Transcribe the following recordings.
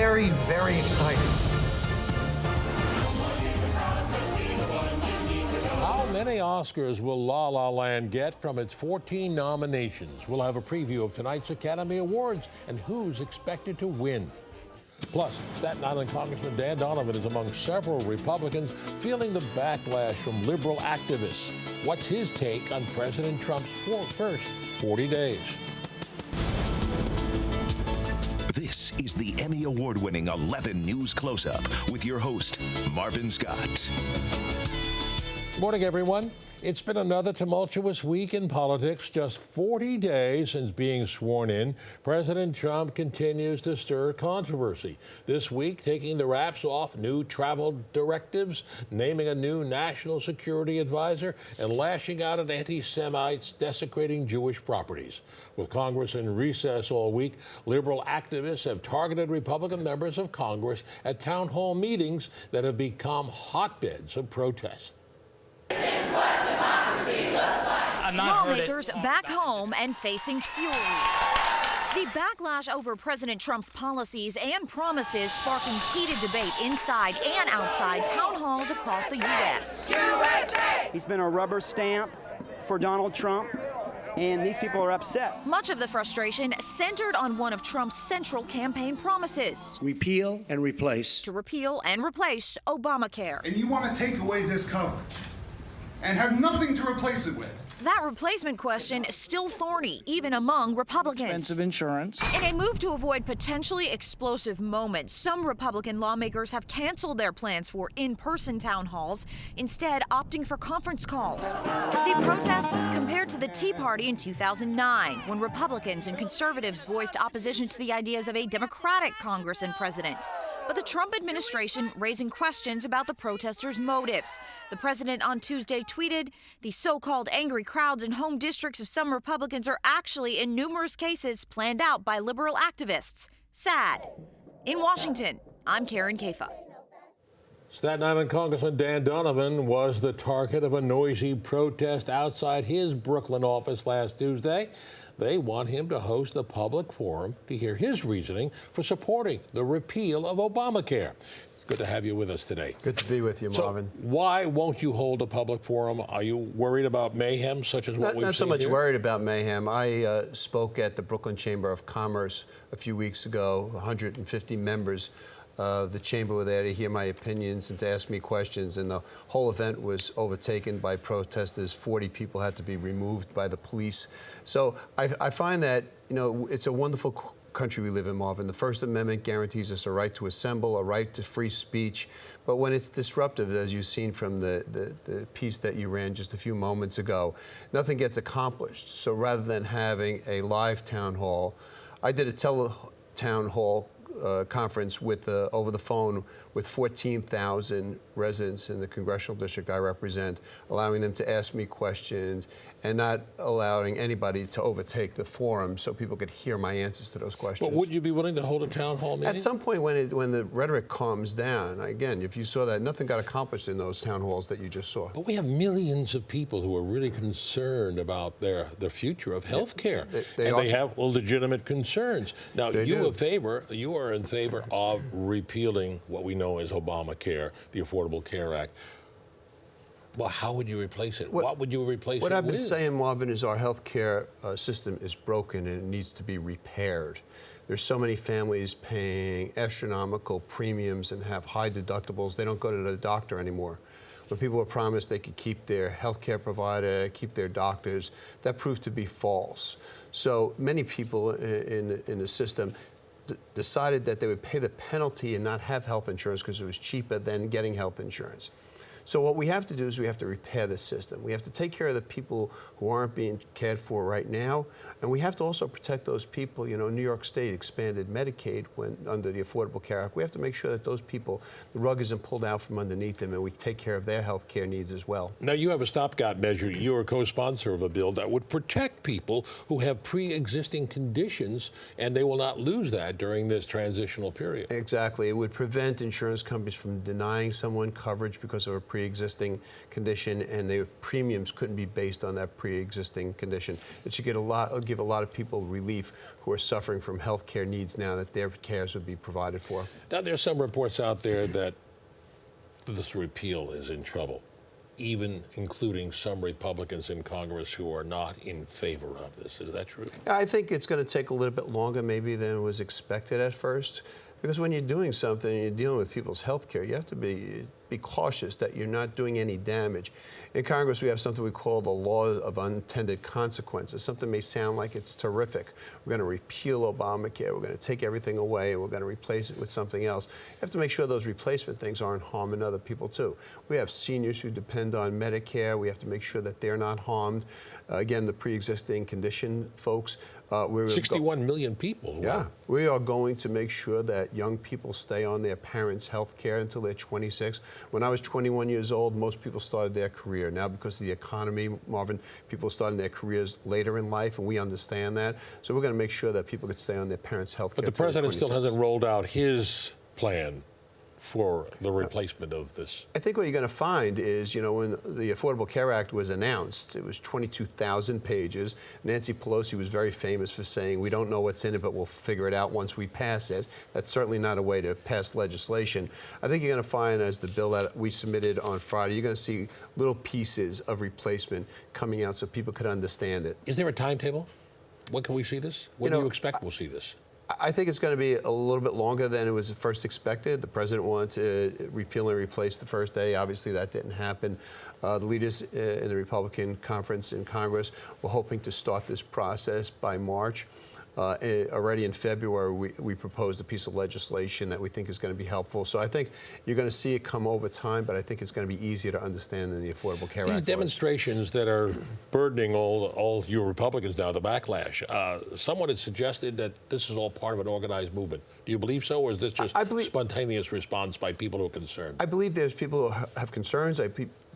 very, very excited. How many Oscars will La La Land get from its 14 nominations? We'll have a preview of tonight's Academy Awards and who's expected to win. Plus, Staten Island Congressman Dan Donovan is among several Republicans feeling the backlash from liberal activists. What's his take on President Trump's first 40 days? This is the Emmy Award-winning 11 News Close-Up with your host, Marvin Scott. Good morning, everyone. It's been another tumultuous week in politics. Just 40 days since being sworn in, President Trump continues to stir controversy. This week, taking the wraps off new travel directives, naming a new national security advisor, and lashing out at anti-Semites desecrating Jewish properties. With Congress in recess all week, liberal activists have targeted Republican members of Congress at town hall meetings that have become hotbeds of protest. Lawmakers back home and facing fury. The backlash over President Trump's policies and promises sparking heated debate inside and outside town halls across the U.S. He's been a rubber stamp for Donald Trump, and these people are upset. Much of the frustration centered on one of Trump's central campaign promises. Repeal and replace. To repeal and replace Obamacare. And you want to take away this coverage and have nothing to replace it with. That replacement question is still thorny, even among Republicans. Expensive insurance. In a move to avoid potentially explosive moments, some Republican lawmakers have canceled their plans for in-person town halls, instead opting for conference calls. The protests compared to the Tea Party in 2009, when Republicans and conservatives voiced opposition to the ideas of a Democratic Congress and president. But the Trump administration raising questions about the protesters' motives. The president on Tuesday tweeted, "The so-called angry crowds in home districts of some Republicans are actually, in numerous cases, planned out by liberal activists. Sad." In Washington, I'm Karen Kafa. Staten Island Congressman Dan Donovan was the target of a noisy protest outside his Brooklyn office last Tuesday. They want him to host a public forum to hear his reasoning for supporting the repeal of Obamacare. Good to have you with us today. Good to be with you, Marvin. So why won't you hold a public forum? Are you worried about mayhem, such as what we've seen? Not so much here? worried about mayhem. I spoke at the Brooklyn Chamber of Commerce a few weeks ago. 150 members of the chamber were there to hear my opinions and to ask me questions, and the whole event was overtaken by protesters. 40 people had to be removed by the police. So I find that, you know, it's a wonderful country we live in, Marvin. The First Amendment guarantees us a right to assemble, a right to free speech. But when it's disruptive, as you've seen from the piece that you ran just a few moments ago, nothing gets accomplished. So rather than having a live town hall, I did a town hall conference with over the phone with 14,000 residents in the congressional district I represent, allowing them to ask me questions and not allowing anybody to overtake the forum so people could hear my answers to those questions. But would you be willing to hold a town hall meeting? At some point when the rhetoric calms down, again, if you saw that, nothing got accomplished in those town halls that you just saw. But we have millions of people who are really concerned about the future of health care. They have legitimate concerns. Now, you are in favor of repealing what we know as Obamacare, the Affordable Care Act. Well, how would you replace it? What would you replace it with? What I've been saying, Marvin, is our health care system is broken and it needs to be repaired. There's so many families paying astronomical premiums and have high deductibles. They don't go to the doctor anymore. When people were promised they could keep their health care provider, keep their doctors, that proved to be false. So many people in the system decided that they would pay the penalty and not have health insurance because it was cheaper than getting health insurance. So what we have to do is we have to repair the system. We have to take care of the people who aren't being cared for right now, and we have to also protect those people. You know, New York State expanded Medicaid under the Affordable Care Act. We have to make sure that those people, the rug isn't pulled out from underneath them, and we take care of their health care needs as well. Now, you have a stopgap measure. You're a co-sponsor of a bill that would protect people who have pre-existing conditions, and they will not lose that during this transitional period. Exactly. It would prevent insurance companies from denying someone coverage because of a pre-existing condition, and their premiums couldn't be based on that pre-existing condition. It should give a lot of people relief who are suffering from health care needs now that their cares would be provided for. Now, there's some reports out there that this repeal is in trouble, even including some Republicans in Congress who are not in favor of this. Is that true? I think it's going to take a little bit longer maybe than was expected at first, because when you're doing something and you're dealing with people's health care, you have to be cautious that you're not doing any damage. In Congress, we have something we call the law of unintended consequences. Something may sound like it's terrific. We're going to repeal Obamacare. We're going to take everything away, and we're going to replace it with something else. You have to make sure those replacement things aren't harming other people, too. We have seniors who depend on Medicare. We have to make sure that they're not harmed. Again, the pre-existing condition folks. 61 million people. Wow. Yeah, we are going to make sure that young people stay on their parents' health care until they're 26. When I was 21 years old, most people started their career. Now, because of the economy, Marvin, people are starting their careers later in life, and we understand that. So we're going to make sure that people could stay on their parents' health care. But the president still hasn't rolled out his plan for the replacement of this. I think what you're going to find is, when the Affordable Care Act was announced, it was 22,000 pages. Nancy Pelosi was very famous for saying, we don't know what's in it, but we'll figure it out once we pass it. That's certainly not a way to pass legislation. I think you're going to find, as the bill that we submitted on Friday, you're going to see little pieces of replacement coming out so people could understand it. Is there a timetable? When can we see this? When do you expect we'll see this? I think it's going to be a little bit longer than it was first expected. The president wanted to repeal and replace the first day. Obviously, that didn't happen. The leaders in the Republican conference in Congress were hoping to start this process by March. Already in February, we proposed a piece of legislation that we think is going to be helpful. So I think you're going to see it come over time, but I think it's going to be easier to understand than the Affordable Care Act. These demonstrations that are burdening all you Republicans now, the backlash, someone had suggested that this is all part of an organized movement. Do you believe so, or is this just spontaneous response by people who are concerned? I believe there's people who have concerns. I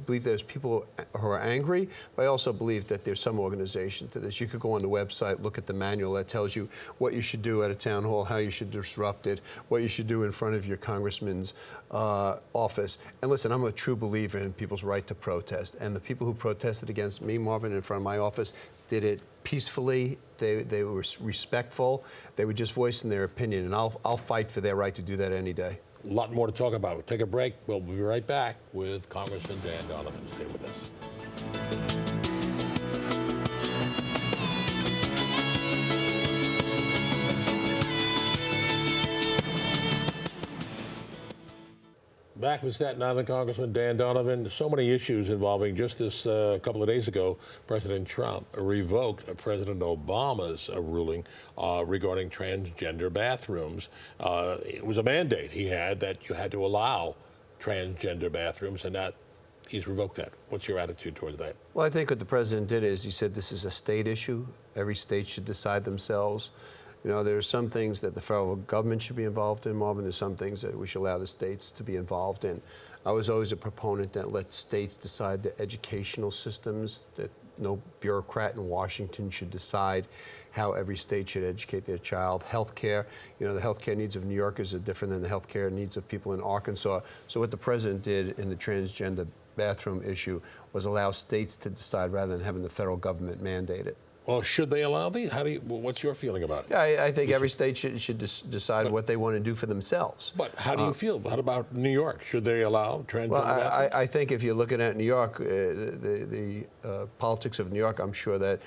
believe there's people who are angry, but I also believe that there's some organization to this. You could go on the website, look at the manual that tells you what you should do at a town hall, how you should disrupt it, what you should do in front of your congressman's office. And listen, I'm a true believer in people's right to protest. And the people who protested against me, Marvin, in front of my office, did it peacefully. They were respectful. They were just voicing their opinion, and I'll fight for their right to do that any day. A lot more to talk about. We'll take a break. We'll be right back with Congressman Dan Donovan. Stay with us. Back with Staten Island Congressman Dan Donovan. So many issues involving just this couple of days ago, President Trump revoked President Obama's ruling regarding transgender bathrooms. It was a mandate he had that you had to allow transgender bathrooms, and that he's revoked that. What's your attitude towards that? Well, I think what the president did is he said this is a state issue. Every state should decide themselves. There are some things that the federal government should be involved in, Marvin. There's some things that we should allow the states to be involved in. I was always a proponent that let states decide the educational systems, that no bureaucrat in Washington should decide how every state should educate their child. Healthcare, the healthcare needs of New Yorkers are different than the healthcare needs of people in Arkansas. So what the president did in the transgender bathroom issue was allow states to decide rather than having the federal government mandate it. Well, should they allow these? What's your feeling about it? Yeah, I think every state should decide what they want to do for themselves. But how do you feel? How about New York? Should they allow transgender bathrooms? I think if you're looking at New York, the politics of New York, I'm sure that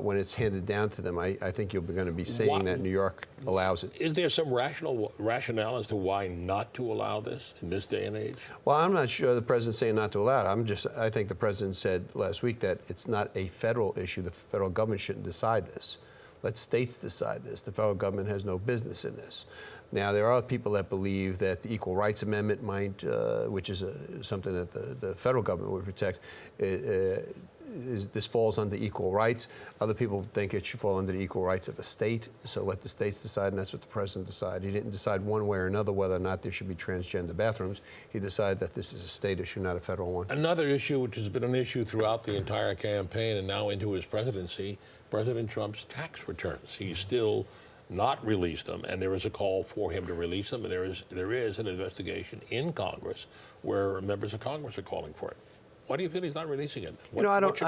when it's handed down to them, I think you're going to be saying that New York allows it. Is there some rationale as to why not to allow this in this day and age? Well, I'm not sure the president's saying not to allow it. I think the president said last week that it's not a federal issue. The federal government shouldn't decide this. Let states decide this. The federal government has no business in this. Now, there are people that believe that the Equal Rights Amendment might, which is something that the federal government would protect, this falls under equal rights. Other people think it should fall under the equal rights of a state. So let the states decide, and that's what the president decided. He didn't decide one way or another whether or not there should be transgender bathrooms. He decided that this is a state issue, not a federal one. Another issue, which has been an issue throughout the entire campaign and now into his presidency, President Trump's tax returns. He's still not release them, and there is a call for him to release them, and there is an investigation in Congress where members of Congress are calling for it. Why do you feel he's not releasing it? I don't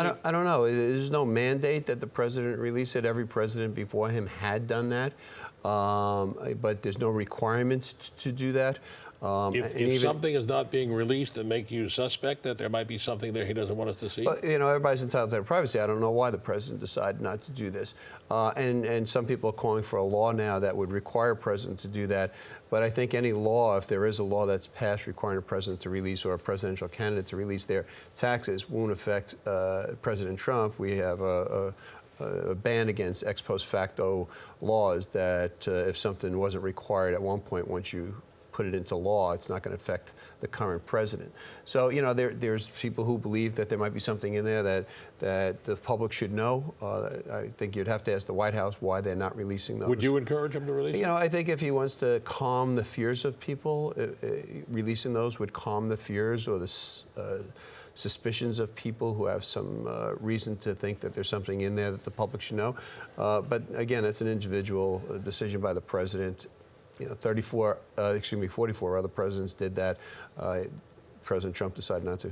know. There's no mandate that the president release it. Every president before him had done that, but there's no requirement to do that. If something is not being released and make you suspect that there might be something there he doesn't want us to see? But, everybody's entitled to their privacy. I don't know why the president decided not to do this. And some people are calling for a law now that would require a president to do that. But I think any law, if there is a law that's passed requiring a president to release or a presidential candidate to release their taxes, won't affect President Trump. We have a ban against ex post facto laws that if something wasn't required at one point, once you put it into law, it's not going to affect the current president. So, there's people who believe that there might be something in there that the public should know. I think you'd have to ask the White House why they're not releasing those. Would you encourage him to release them? I think if he wants to calm the fears of people, releasing those would calm the fears or the suspicions of people who have some reason to think that there's something in there that the public should know. But again, it's an individual decision by the president. 44 other presidents did that. President Trump decided not to.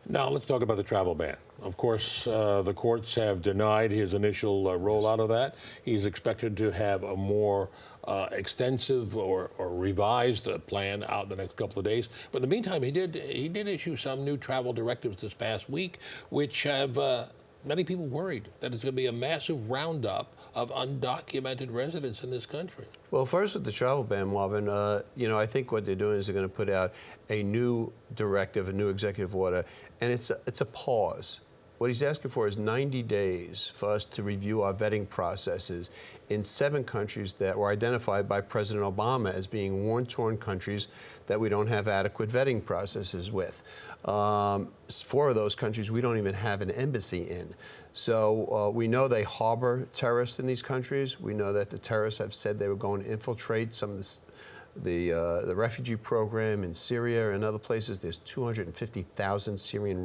Now let's talk about the travel ban. Of course, the courts have denied his initial rollout of that. He's expected to have a more extensive or revised plan out in the next couple of days. But in the meantime, he did issue some new travel directives this past week, which have many people worried that it's going to be a massive roundup of undocumented residents in this country. Well, first with the travel ban, Marvin, I think what they're doing is they're going to put out a new directive, a new executive order, and it's a pause. What he's asking for is 90 days for us to review our vetting processes in 7 countries that were identified by President Obama as being war-torn countries that we don't have adequate vetting processes with. 4 of those countries we don't even have an embassy in. So we know they harbor terrorists in these countries. We know that the terrorists have said they were going to infiltrate some of the refugee program in Syria and other places. There's 250,000 Syrian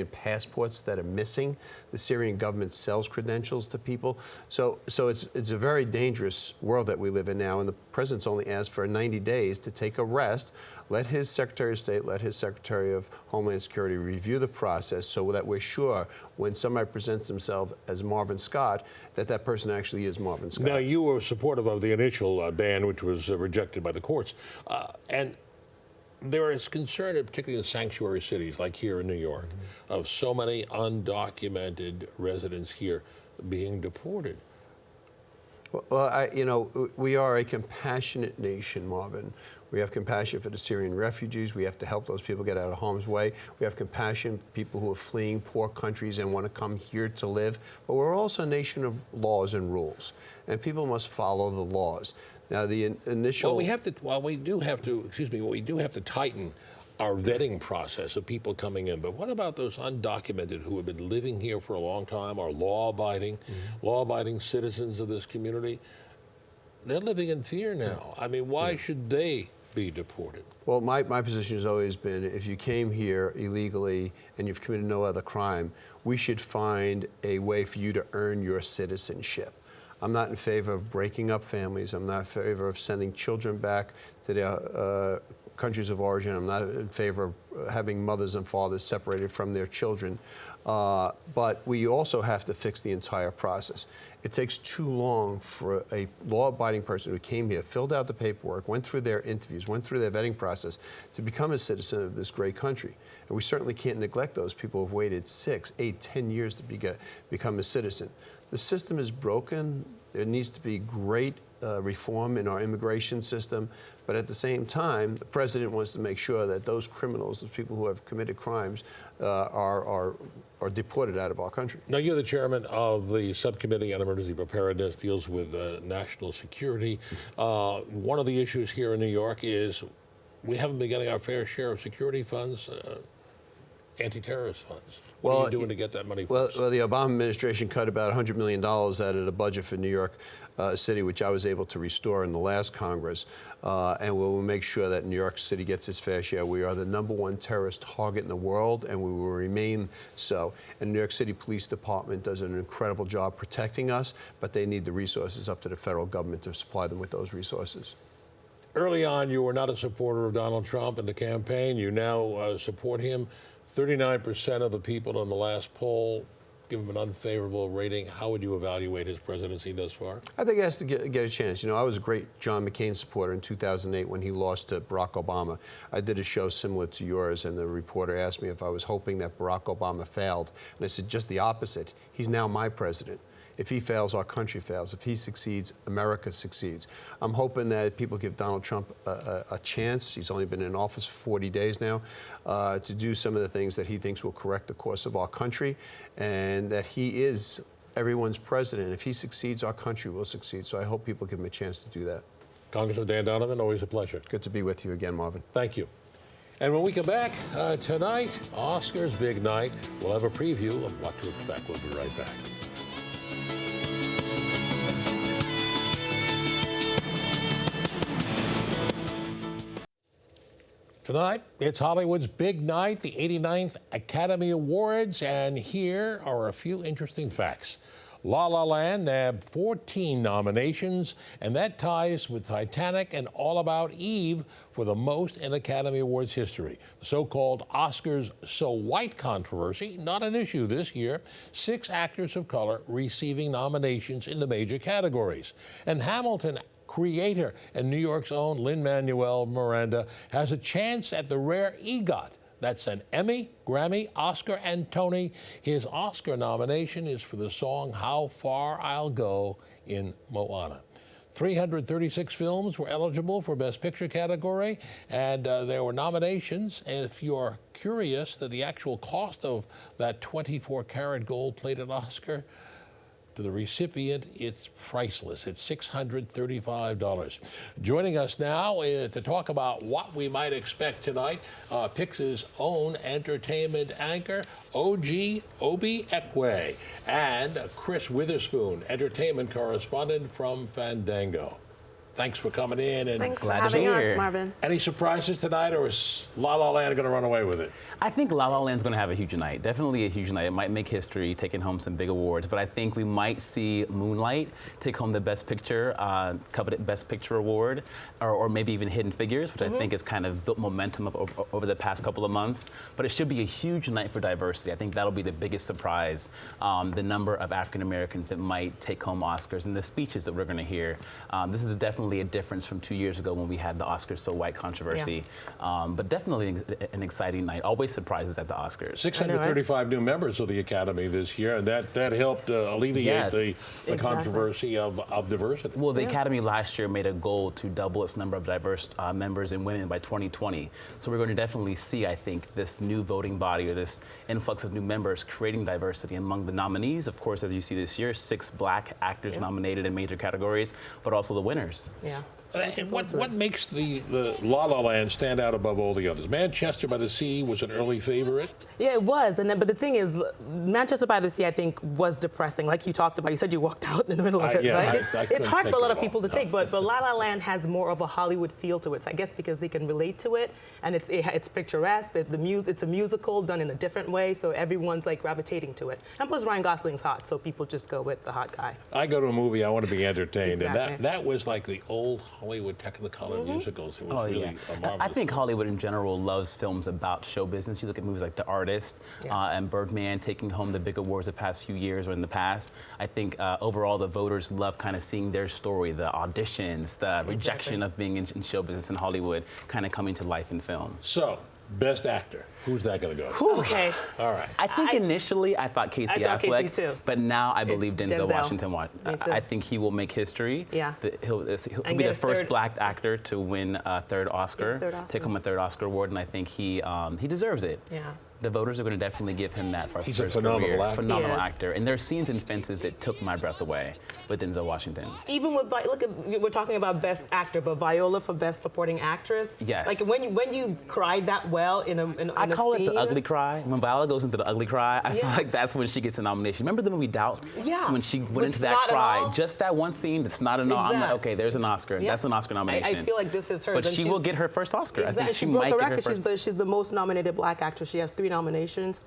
passports that are missing. The Syrian government sells credentials to people. So it's a very dangerous world that we live in now, and the president's only asked for 90 days to take a rest, let his Secretary of State, let his Secretary of Homeland Security review the process so that we're sure when somebody presents himself as Marvin Scott, that person actually is Marvin Scott. Now, you were supportive of the initial ban, which was rejected by the courts. And there is concern, particularly in sanctuary cities like here in New York, of so many undocumented residents here being deported. Well, we are a compassionate nation, Marvin. We have compassion for the Syrian refugees. We have to help those people get out of harm's way. We have compassion for people who are fleeing poor countries and want to come here to live. But we're also a nation of laws and rules, and people must follow the laws. Now, the initial... we do have to tighten our vetting process of people coming in. But what about those undocumented who have been living here for a long time, are law-abiding citizens of this community? They're living in fear now. I mean, why should they be deported? Well, my position has always been, if you came here illegally and you've committed no other crime, we should find a way for you to earn your citizenship. I'm not in favor of breaking up families. I'm not in favor of sending children back to their countries of origin. I'm not in favor of having mothers and fathers separated from their children. But we also have to fix the entire process. It takes too long for a law-abiding person who came here, filled out the paperwork, went through their interviews, went through their vetting process to become a citizen of this great country. And we certainly can't neglect those people who have waited 6, 8, 10 years to become a citizen. The system is broken. There needs to be great reform in our immigration system, but at the same time, the president wants to make sure that those criminals, those people who have committed crimes, are deported out of our country. Now, you're the chairman of the Subcommittee on Emergency Preparedness, deals with national security. One of the issues here in New York is we haven't been getting our fair share of security funds. anti-terrorist funds. What are you doing to get that money? Well, the Obama administration cut about $100 million out of the budget for New York City, which I was able to restore in the last Congress. And we will make sure that New York City gets its fair share. We are the #1 terrorist target in the world, and we will remain so. And the New York City Police Department does an incredible job protecting us, but they need the resources up to the federal government to supply them with those resources. Early on, you were not a supporter of Donald Trump in the campaign. You now support him. 39% of the people in the last poll give him an unfavorable rating. How would you evaluate his presidency thus far? I think he has to get a chance. You know, I was a great John McCain supporter in 2008 when he lost to Barack Obama. I did a show similar to yours, and the reporter asked me if I was hoping that Barack Obama failed. And I said, just the opposite. He's now my president. If he fails, our country fails. If he succeeds, America succeeds. I'm hoping that people give Donald Trump a chance. He's only been in office for 40 days now, to do some of the things that he thinks will correct the course of our country, and that he is everyone's president. If he succeeds, our country will succeed. So I hope people give him a chance to do that. Congressman Dan Donovan, always a pleasure. Good to be with you again, Marvin. Thank you. And when we come back tonight, Oscars big night. We'll have a preview of what to expect. We'll be right back. Tonight, it's Hollywood's big night, the 89th Academy Awards, and here are a few interesting facts. La La Land nabbed 14 nominations, and that ties with Titanic and All About Eve for the most in Academy Awards history. The so-called Oscars So White controversy, not an issue this year. 6 actors of color receiving nominations in the major categories. And Hamilton creator and New York's own Lin-Manuel Miranda has a chance at the rare EGOT. That's an Emmy, Grammy, Oscar, and Tony. His Oscar nomination is for the song How Far I'll Go in Moana. 336 films were eligible for Best Picture category, and there were nominations. And if you're curious that the actual cost of that 24-karat gold-plated Oscar, to the recipient, it's priceless. It's $635. Joining us now to talk about what we might expect tonight, Pix's own entertainment anchor, Obi Ekwe, and Chris Witherspoon, entertainment correspondent from Fandango. Thanks for coming in. And thanks for having us, Marvin. Any surprises tonight, or is La La Land going to run away with it? I think La La Land's going to have a huge night. Definitely a huge night. It might make history, taking home some big awards. But I think we might see Moonlight take home the Best Picture, coveted Best Picture award, or maybe even Hidden Figures, which I think has kind of built momentum up over the past couple of months. But it should be a huge night for diversity. I think that'll be the biggest surprise, the number of African Americans that might take home Oscars and the speeches that we're going to hear. This is definitely a difference from 2 years ago when we had the Oscars So White controversy. Yeah. But definitely an exciting night. Always surprises at the Oscars. 635 new members of the Academy this year, and that helped alleviate the controversy of diversity. Well, the Academy last year made a goal to double its number of diverse members and women by 2020. So we're going to definitely see, I think, this new voting body or this influx of new members creating diversity among the nominees. Of course, as you see this year, 6 black actors nominated in major categories, but also the winners. Yeah. And what makes the La La Land stand out above all the others? Manchester by the Sea was an early favorite. Yeah, it was. But the thing is, Manchester by the Sea, I think, was depressing. Like you talked about, you said you walked out in the middle of it, right? It's hard for a lot of people to take, but La La Land has more of a Hollywood feel to it. So I guess because they can relate to it, and it's picturesque. It's a musical done in a different way, so everyone's like gravitating to it. And plus, Ryan Gosling's hot, so people just go with the hot guy. I go to a movie, I want to be entertained, Exactly. and that was like the old Hollywood Technicolor musicals. It was really a marvelous. I think Hollywood in general loves films about show business. You look at movies like The Artist and Birdman taking home the big awards the past few years or in the past. I think overall the voters love kind of seeing their story, the auditions, the rejection of being in show business in Hollywood kind of coming to life in film. So, Best Actor. Who's that going to go to? Okay. All right. I think initially I thought Casey Affleck, Casey too. but now I believe Denzel Washington. Me too. I think he will make history. Yeah. He'll be the first black actor to win a third Oscar, take home a third Oscar award, and I think he deserves it. Yeah. The voters are going to definitely give him that for He's his a phenomenal career. actor. Phenomenal actor. And there are scenes in Fences that took my breath away with Denzel Washington. Even with we're talking about Best Actor, but Viola for Best Supporting Actress. Yes. Like when you cried that well in a I call scene, it the ugly cry. When Viola goes into the ugly cry, I feel Yeah. like that's when she gets a nomination. Remember the movie Doubt? Yeah. When she went With into that Snot and cry, all? just that one scene, the snot and all. I'm like, Exactly. okay, there's an Oscar. Yeah. That's an Oscar nomination. I feel like this is hers. But and she will get her first Oscar. Exactly. I think she broke might a get her record. first. She's the most nominated Black actress. She has 3 nominations.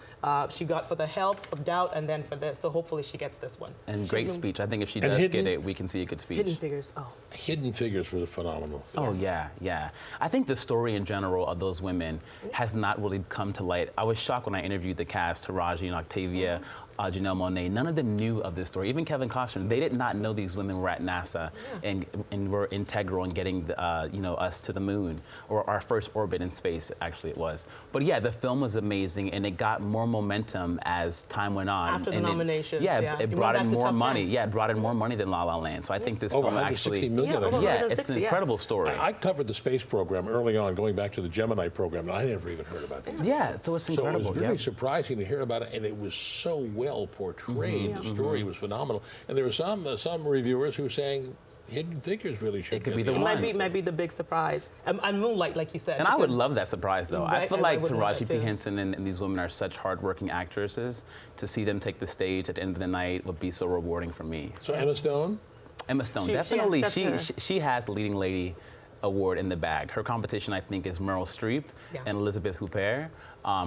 She got for The Help, for Doubt, and then for this. So hopefully she gets this one. And great speech. I think if she And does Hidden- get it, we can see a good speech. Hidden Figures. Oh. Hidden Figures was a phenomenal film. Oh, yeah, yeah. I think the story in general of those women has not really come to light. I was shocked when I interviewed the cast, Taraji and Octavia, Janelle Monáe. None of them knew of this story. Even Kevin Costner, they did not know these women were at NASA and were integral in getting us to the moon, or our first orbit in space, actually it was. But yeah, the film was amazing, and it got more momentum as time went on. After the and nominations, it It brought went in back to more top money. 10. Yeah, it brought in more money than La La Land. So I think this Over film 160 actually, million. Yeah, I over heard. yeah, it's an 160, yeah. incredible story. I covered the space program early on, going back to the Gemini program, and I never even heard about that. Yeah, so it's So incredible. it was really yeah. surprising to hear about it, and it was so well portrayed. The story was phenomenal, and there were some reviewers who were saying Hidden Figures really should It could get be the It one. might be the big surprise. And Moonlight, like you said. And I would because- love that surprise, though. I Right, feel I like would love Taraji that P. too. Henson and these women are such hardworking actresses. To see them take the stage at the end of the night would be so rewarding for me. So Emma Stone? Emma Stone, She- definitely. that's her. She has the leading lady award in the bag. Her competition, I think, is Meryl Streep Yeah. and Elizabeth Huppert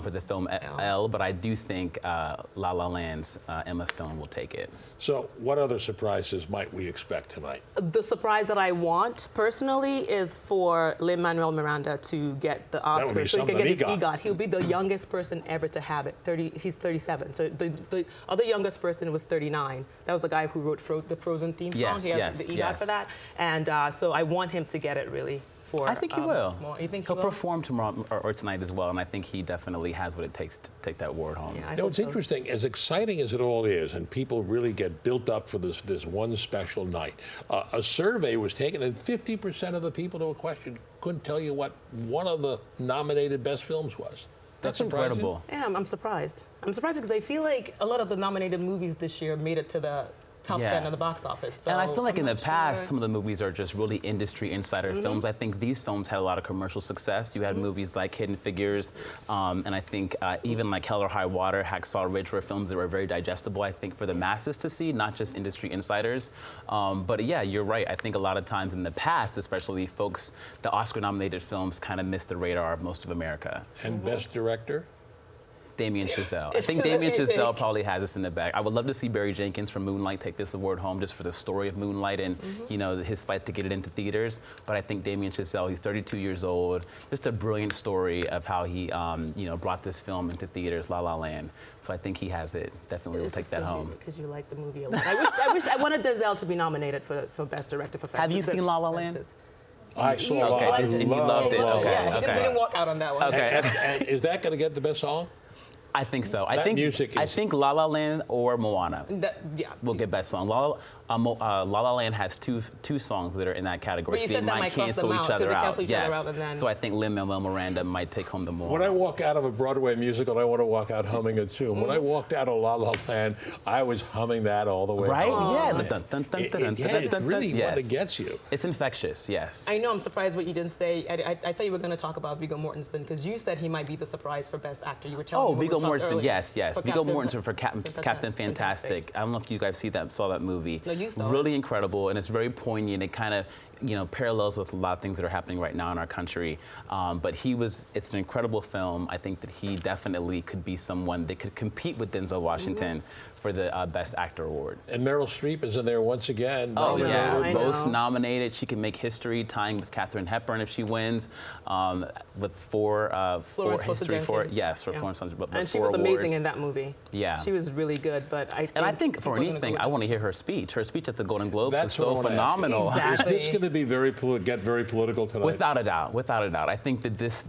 for the film Elle. But I do think La La Land's Emma Stone will take it. So what other surprises might we expect tonight? The surprise that I want personally is for Lin-Manuel Miranda to get the Oscar. would be so he something can get he his got. EGOT. He'll be the youngest person ever to have it. He's 37. So the other youngest person was 39. That was the guy who wrote the Frozen theme song. Yes, He has yes, the EGOT yes. for that. And so I want him to get it really. I think he will. More. You think He'll he will? perform tomorrow or tonight as well, and I think he definitely has what it takes to take that award home. Yeah, I You know, hope it's so. interesting, as exciting as it all is, and people really get built up for this one special night. A survey was taken, and 50% of the people to a question couldn't tell you what one of the nominated best films was. That's surprising? incredible. Yeah, I'm surprised. I'm surprised because I feel like a lot of the nominated movies this year made it to the top Yeah. 10 of the box office. So And I feel like in I'm the not past, sure. some of the movies are just really industry insider films. I think these films had a lot of commercial success. You had movies like Hidden Figures, and I think even like Hell or High Water, Hacksaw Ridge were films that were very digestible, I think, for the masses to see, not just industry insiders. But yeah, you're right. I think a lot of times in the past, especially folks, the Oscar-nominated films kind of missed the radar of most of America. And Best Director? Damien Chazelle. I think Damien Chazelle probably has this in the bag. I would love to see Barry Jenkins from Moonlight take this award home just for the story of Moonlight and his fight to get it into theaters. But I think Damien Chazelle, he's 32 years old, just a brilliant story of how he brought this film into theaters, La La Land. So I think he has it. Definitely will It's take just that home. Because you like the movie a lot. I wanted Denzel to be nominated for Best Director for Fences. Have you seen La La Land? Fences. I saw Okay, I and you love loved it. La La Okay, Yeah, Land. he didn't walk out on that one. Okay. And is that going to get the best song? I think so. I That think music I is- think La La Land or Moana Yeah. will get best song. La La Land has two songs that are in that category. But you so they said that might cross cancel them each out, 'cause other they out. cancel each other Yes. out and then- So I think Lin-Manuel Miranda might take home the Moana. When I walk out of a Broadway musical, I want to walk out humming it too. When I walked out of La La Land, I was humming that all the way Right? home. Yeah. Yeah, the dun, dun, dun, dun, dun, it's dun, dun, really dun. one that Yes. gets you. It's infectious. Yes. I know I'm surprised what you didn't say. I thought you were going to talk about Viggo Mortensen because you said he might be the surprise for Best Actor. You were telling me. when we Viggo talked Mortensen, earlier. yes. For Viggo Captain- Mortensen for Captain Fantastic. I don't know if you guys saw that movie. No, you saw Really incredible, and it's very poignant. It kind of parallels with a lot of things that are happening right now in our country. But it's an incredible film. I think that he definitely could be someone that could compete with Denzel Washington for the Best Actor award. And Meryl Streep is in there once again. Oh, nominated. yeah. I know. Most nominated. She can make history, tying with Katharine Hepburn if she wins. With four Florence history Foster for Jenkins. yes, for Yeah. Florence Foster, but And she four was amazing awards. in that movie. Yeah. She was really good, but I think for people are gonna anything, go I with want to this. hear her speech. Her speech at the Golden Globes was That's what I so wanna ask you. phenomenal. Exactly. Is this going to be get very political tonight? Without a doubt, without a doubt. I think that this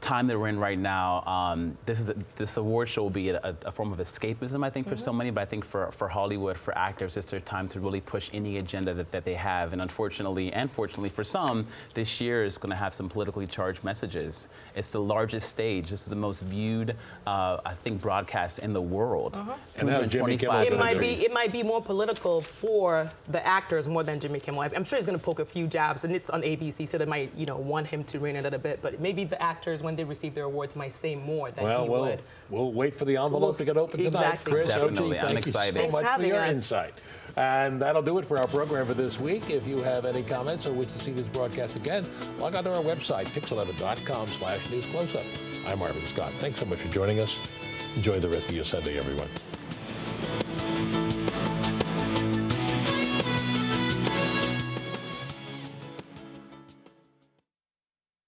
time that we're in right now, this award show will be a form of escapism, I think, for so many. But I think for Hollywood, for actors, it's their time to really push any agenda that they have. And unfortunately, and fortunately for some, this year is going to have some politically charged messages. It's the largest stage. This is the most viewed, I think, broadcast in the world. And now Jimmy Kimmel. It might be more political for the actors more than Jimmy Kimmel. I'm sure he's going to poke a few jabs, and it's on ABC, so they might, want him to rein it in a bit. But maybe the actors, when they receive their awards, might say more than he would. We'll wait for the envelope to get open tonight. Exactly. Chris, Definitely. OG, thank you so much for your insight. And that'll do it for our program for this week. If you have any comments or wish to see this broadcast again, log on to our website, pix11.com/newscloseup. I'm Marvin Scott. Thanks so much for joining us. Enjoy the rest of your Sunday, everyone.